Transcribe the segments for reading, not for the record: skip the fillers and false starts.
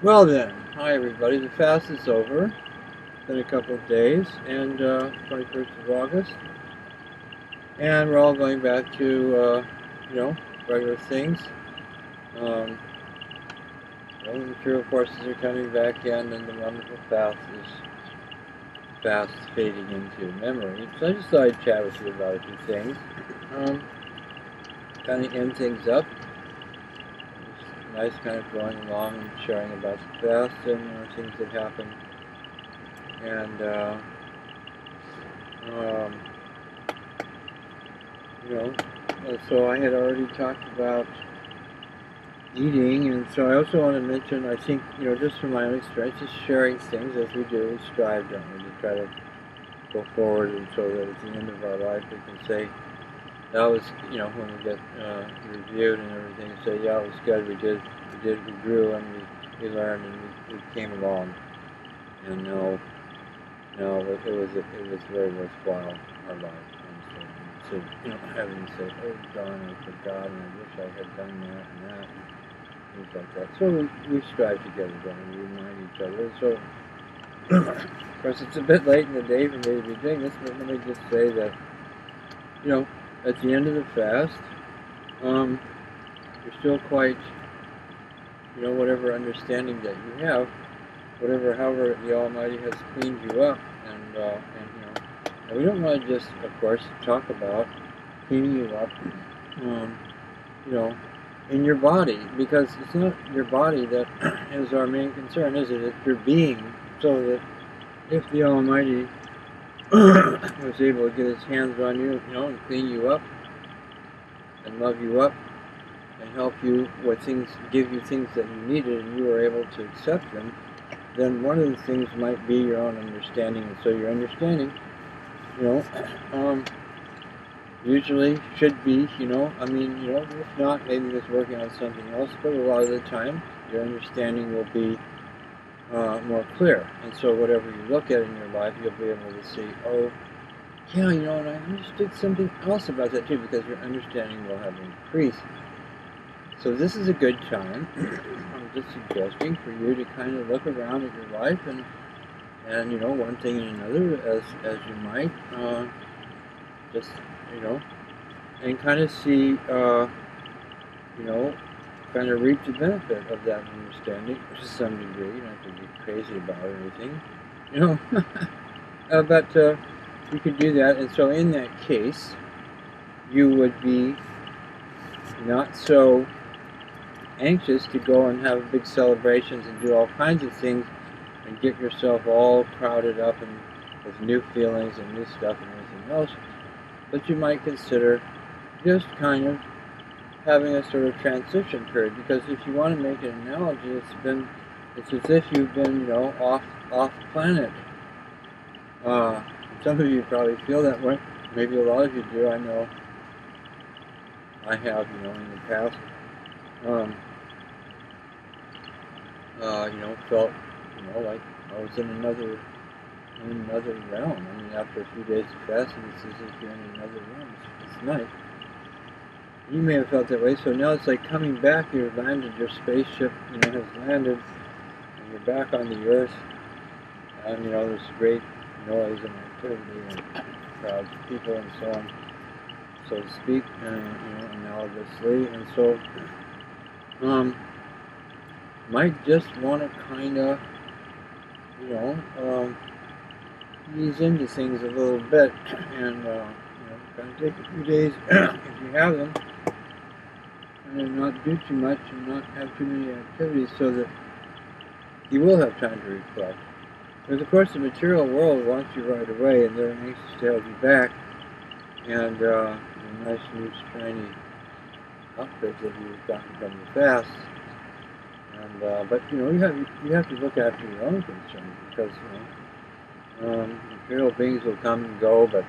Well then, hi everybody. The fast is over. It's been a couple of days, and 21st of August, and we're all going back to you know regular things. Um, the material forces are coming back in, and the wonderful fast is fast fading into memory. So I just thought I'd chat with you about a few things. Um, kind of end things up. It's nice, kind of going along and sharing about the past and things that happened, and um, you know, so I had already talked about eating, and so I also want to mention, I think, just from my own experience, just sharing things as we do, we strive, don't we, to try to go forward, and so that at the end of our life we can say, that was, when we get reviewed and everything, say, yeah, it was good, we grew, and we learned, and we came along, and no, it was very worthwhile, our life. And so having to say, oh darn, I forgot, and I wish I had done that and that, and things like that. So we strive together, don't we? We remind each other. So, of course, it's a bit late in the day for me to be doing this, but let me just say that, you know, at the end of the fast, um, you're still quite, whatever understanding that you have, however the Almighty has cleaned you up, and we don't want to just, of course, talk about cleaning you up, um, you know, in your body, because it's not your body that is our main concern, is it? It's your being. So that if the Almighty was able to get His hands on you, and clean you up and love you up and help you with things, give you things that you needed, and you were able to accept them, then one of the things might be your own understanding. And so your understanding, you know, um, usually should be, if not, maybe just working on something else, but a lot of the time, your understanding will be more clear. And so whatever you look at in your life, you'll be able to see, oh, yeah, and I understood something else about that too, because your understanding will have increased. So this is a good time. I'm just suggesting for you to kind of look around at your life and one thing and another as you might just you know and kind of see you know kind of reap the benefit of that understanding to some degree. You don't have to be crazy about it or anything, you know. But you could do that, and so in that case, you would be not so anxious to go and have big celebrations and do all kinds of things and get yourself all crowded up and with new feelings and new stuff and everything else. But you might consider just kind of having a sort of transition period, because if you want to make an analogy, it's as if you've been off planet. Uh, some of you probably feel that way. Maybe a lot of you do. I know I have, in the past. Um, felt, like I was in another realm. I mean, after a few days of fasting, it's as if you're in another realm. It's nice. You may have felt that way. So now it's like coming back. You've landed. Your spaceship, has landed, and you're back on the Earth. And there's great noise and activity and crowds of people and so on, so to speak, analogously. And so, might just want to kind of, you know, um, ease into things a little bit, and kind of take a few days if you have them, and not do too much and not have too many activities, so that you will have time to reflect. Because of course the material world wants you right away, and they're anxious to have you back, and the nice new shiny outfits that you've gotten from the fast. And but you have to look after your own concerns, because material beings will come and go, but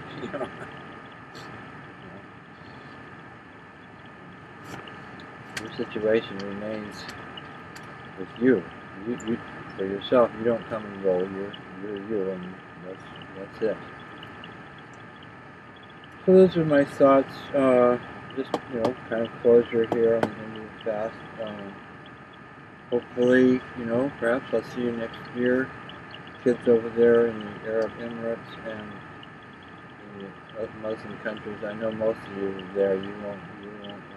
your situation remains with you. You for yourself. You don't come and go. You're you, and that's it. So those are my thoughts. Just kind of closure here on the end of the fast. hopefully, perhaps I'll see you next year. Kids over there in the Arab Emirates and in the Muslim countries. I know most of you there. You won't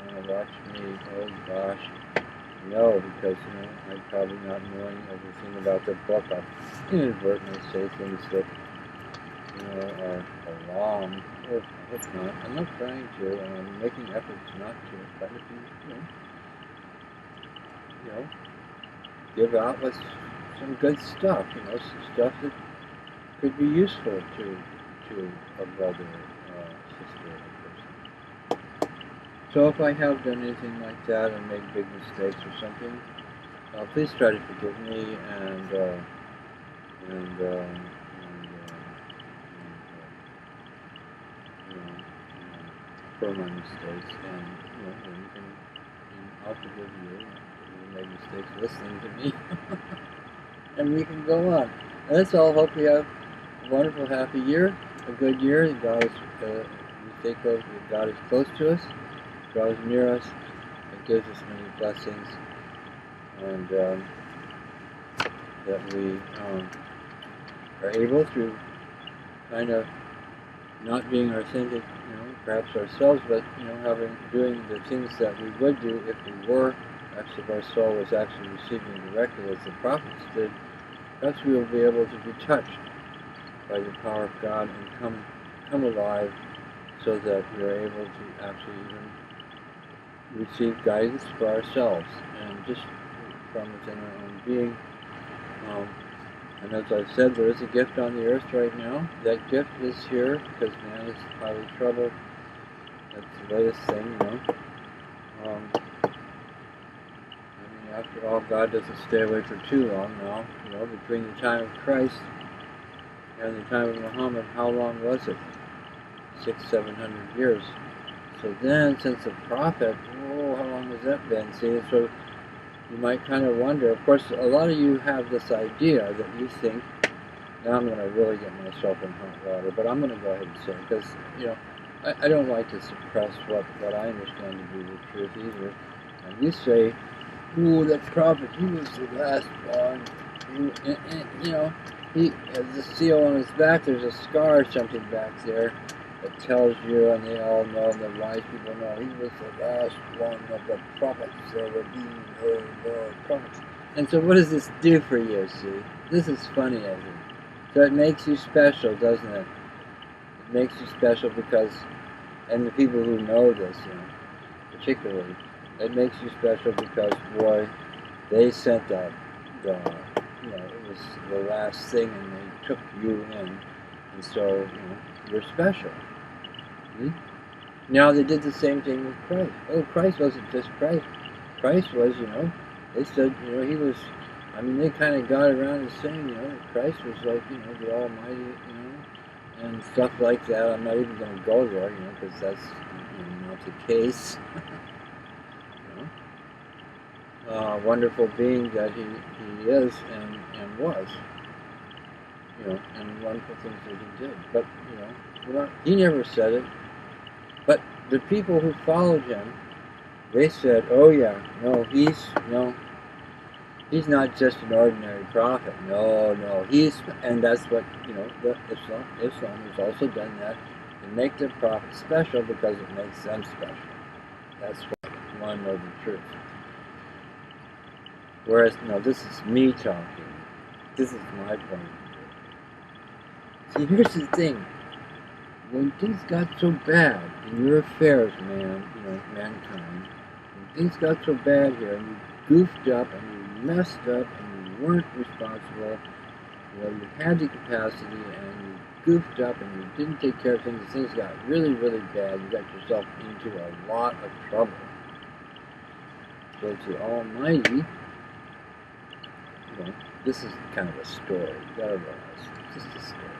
want to watch me. Oh gosh, no, because I'm probably not knowing everything about the book. I'll inadvertently say things that are wrong. Or if not, I'm not trying to, and I'm making efforts not to. Try to be, give out with some good stuff. Some stuff that could be useful to a brother, sister, or person. So if I have done anything like that and made big mistakes or something, please try to forgive me and for my mistakes, and I'll forgive you. You made mistakes listening to me, and we can go on. And that's all. Hope you have a wonderful, happy year, a good year. That God is, we think of that God is close to us, God is near us, and gives us many blessings, and that we are able through kind of not being authentic, perhaps ourselves, but doing the things that we would do if we were, if our soul was actually receiving directly as the prophets did. Perhaps we will be able to be touched by the power of God and come alive, so that we are able to actually even receive guidance for ourselves and just from within our own being. And as I said, there is a gift on the earth right now. That gift is here because man is highly troubled. That's the latest thing, after all, God doesn't stay away for too long now. Between the time of Christ and the time of Muhammad, how long was it? 600-700 years. So then, since the prophet, how long has that been? See, so you might kind of wonder. Of course, a lot of you have this idea that you think, now I'm going to really get myself in hot water, but I'm going to go ahead and say it, because, I don't like to suppress what I understand to be the truth either. And you say, that prophet, he was the last one. He has a seal on his back. There's a scar or something back there that tells you, and they all know, and the wise people know, he was the last one of the prophets. There will be no more prophets. And so what does this do for you, see? This is funny, I think. So it makes you special, doesn't it? It makes you special because, and the people who know this, particularly, it makes you special because, boy, they sent that, it was the last thing, and they took you in, and so, you're special. Now they did the same thing with Christ. Oh, Christ wasn't just Christ. Christ was, they said, he was, they kind of got around to saying, that Christ was like, the Almighty, and stuff like that. I'm not even going to go there, because that's not the case. Wonderful being that he is and was, and wonderful things that he did. But, he never said it. But the people who followed him, they said, oh yeah, he's not just an ordinary prophet. No, and that's what, Islam has also done that. They make their prophet special because it makes them special. That's what you want to know the truth. Whereas, this is me talking. This is my point of view. See, here's the thing. When things got so bad in your affairs, mankind, when things got so bad here, and you goofed up, and you messed up, and you weren't responsible, you had the capacity, and you goofed up, and you didn't take care of things, and things got really, really bad, you got yourself into a lot of trouble. So the Almighty, this is kind of a story. You gotta realize, it's just a story.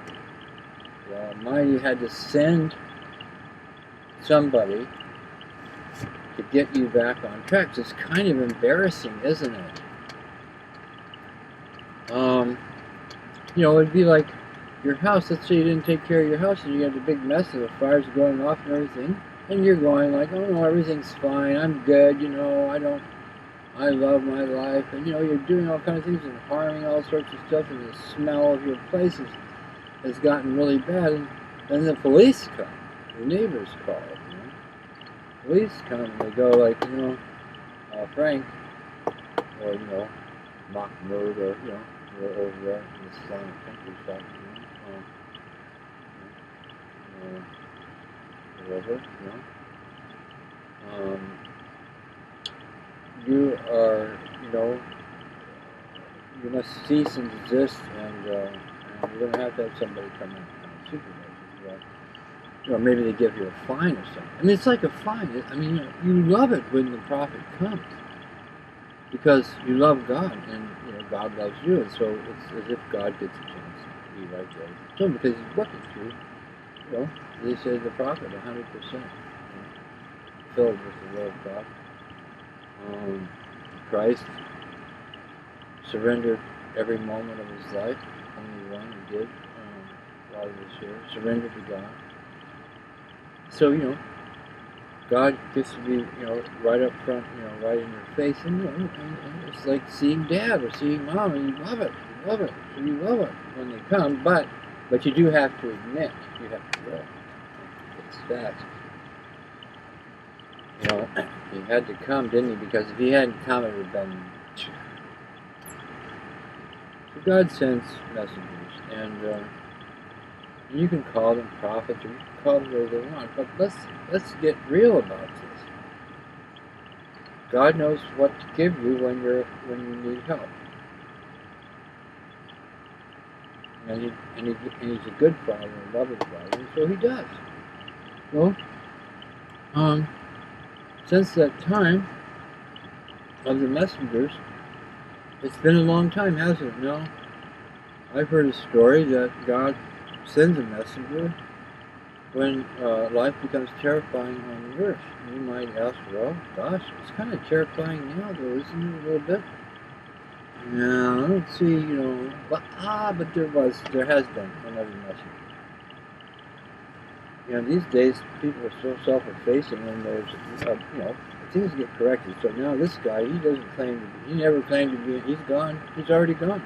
The Almighty had to send somebody to get you back on track. It's kind of embarrassing, isn't it? It'd be like your house. Let's say you didn't take care of your house, and you had a big mess of the fires going off and everything, and you're going like, oh no, everything's fine. I'm good. I don't. I love my life, and you're doing all kinds of things and harming all sorts of stuff, and the smell of your place has gotten really bad, and then the police come, the neighbors call, police come and they go like, Frank, or Mahmoud, or we're over there in the Islamic country shop, whatever, you are, you must cease and desist, and you're going to have somebody come in and supervise you. Maybe they give you a fine or something. I mean, it's like a fine. I mean, you love it when the prophet comes because you love God, and God loves you, and so it's as if God gets a chance to be right there. So because he's working through, they say the prophet 100% filled with the will of God. Christ surrendered every moment of his life. Only one he did while he was here. Surrendered to God. So, God gets to be, right up front, right in your face. And, and it's like seeing dad or seeing mom, and you love it. You love it. So you love it when they come. But you do have to admit, you have to go. It's that. He had to come, didn't he? Because if he hadn't come, it would have been... So God sends messengers, and you can call them prophets, or you can call them whatever they want, but let's get real about this. God knows what to give you when you need help. And he's a good Father, a loving Father, and so he does. Well, since that time of the messengers, it's been a long time, hasn't it? No. I've heard a story that God sends a messenger when life becomes terrifying on the earth. You might ask, well, gosh, it's kind of terrifying now, though, isn't it, a little bit? Yeah, I don't see, but there has been another messenger. These days, people are so self-effacing, and there's, things get corrected. So now this guy, he never claimed to be, he's gone, he's already gone.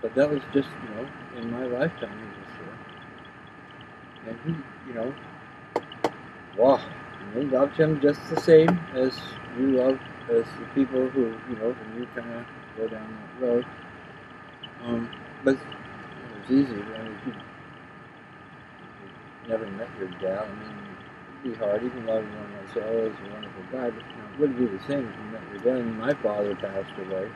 But that was just, in my lifetime, he was here. And he, wow, and they loved him just the same as you love, as the people who, when you kind of go down that road. But it was easy. I mean, if you never met your dad, I mean, it'd be hard, even though everyone might say, oh, he's a wonderful guy, but it wouldn't be the same if you met your dad. And my father passed away.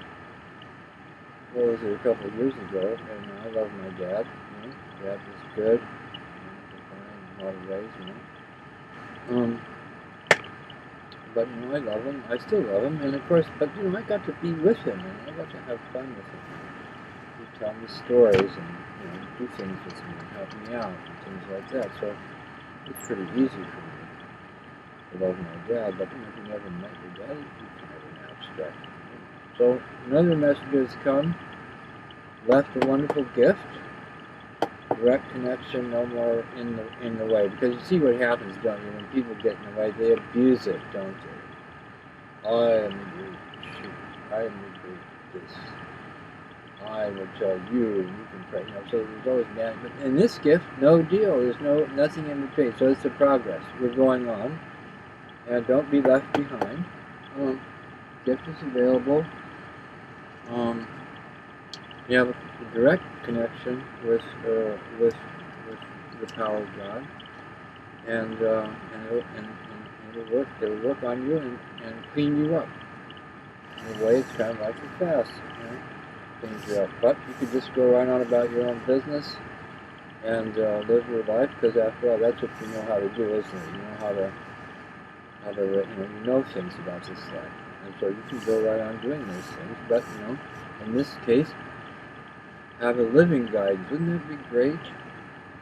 What was it, a couple of years ago, and I love my dad. Dad was good, in a lot of ways, But I love him. I still love him, and of course, but I got to be with him, and I got to have fun with him. He tell me stories, and do things with me, and help me out, and things like that. So it's pretty easy for me to love my dad. But if you never met your dad, you can have an abstract. So another messenger has come, left a wonderful gift, direct connection, no more in the way. Because you see what happens, don't you? When people get in the way, they abuse it, don't they? I am this. I will tell you, and you can pray. So there's always that. But in this gift, no deal. There's nothing in between. So it's a progress. We're going on, and don't be left behind. Gift is available. You have a direct connection with the power of God, and it'll work. It'll work on you and clean you up. In a way, it's kind of like a fast, cleans you up. But you could just go right on about your own business and live your life, because after all, that's what you know how to do, isn't it? You know how to you know things about this life, and so you can go right on doing those things. But in this case, have a living guide. Wouldn't that be great?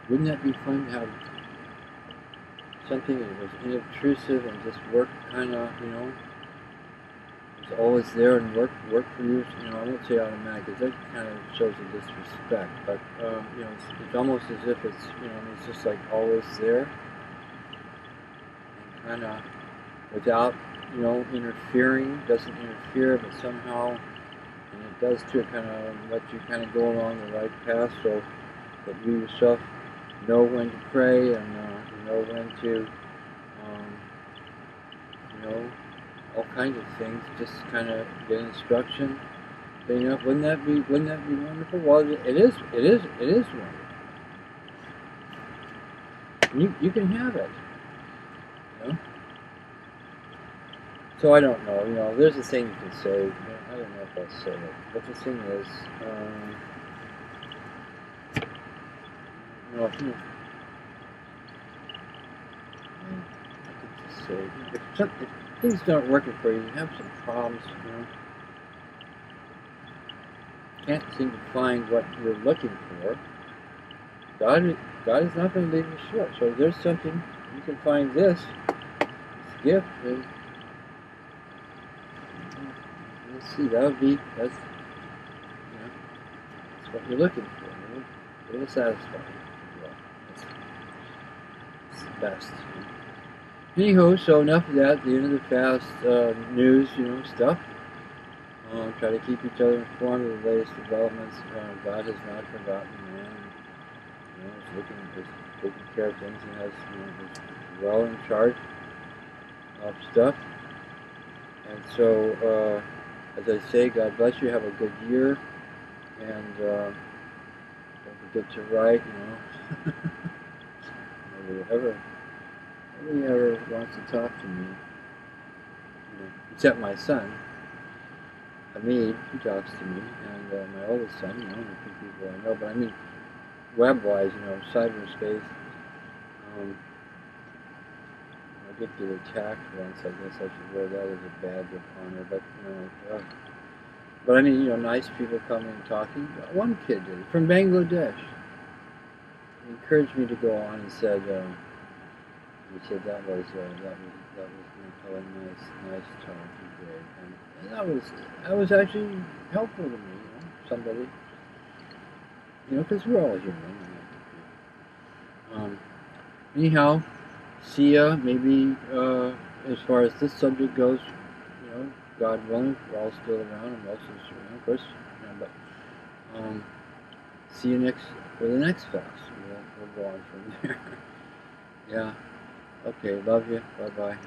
Wouldn't that be fun to have something that was inobtrusive and just worked kind of, was always there and work for you? I won't say automatic, because that kind of shows a disrespect. But it's almost as if it's it's just like always there, and kind of without interfering, doesn't interfere, but somehow, and it does too, it kind of lets you kind of go along the right path, so that you yourself know when to pray and know when to, um, all kinds of things. Just kind of get instruction. Wouldn't that be wonderful? Well, it is. It is wonderful. You can have it. You know. So I don't know. There's a thing you can say. I don't know if I'll say it, but the thing is, I could just say if things aren't working for you, you have some problems. Can't seem to find what you're looking for. God is not going to leave you short. So there's something you can find this gift, and let's see. That's what you're looking for. It'll satisfy you. Well, it's the best. Anywho, so enough of that. The end of the fast news, stuff. Try to keep each other informed of the latest developments. God has not forgotten man. Is taking care of things and is well in charge of stuff. And so, as I say, God bless you. Have a good year, and don't forget to write. Nobody ever wants to talk to me, except my son. Hamid, he talks to me, and my oldest son, the two people I know, but I mean, web-wise, cyberspace, I did get attacked once. I guess I should wear that as a badge of honor, but I mean, nice people coming and talking. One kid did, from Bangladesh. He encouraged me to go on and said, he said that was a nice talk he gave, and that was actually helpful to me, somebody, because we're all human. Anyhow, see ya. Maybe as far as this subject goes, God willing, we're all still around, and most of us around, of course. But see you for the next fast. We'll go on from there. Yeah. Okay. Love you. Bye bye.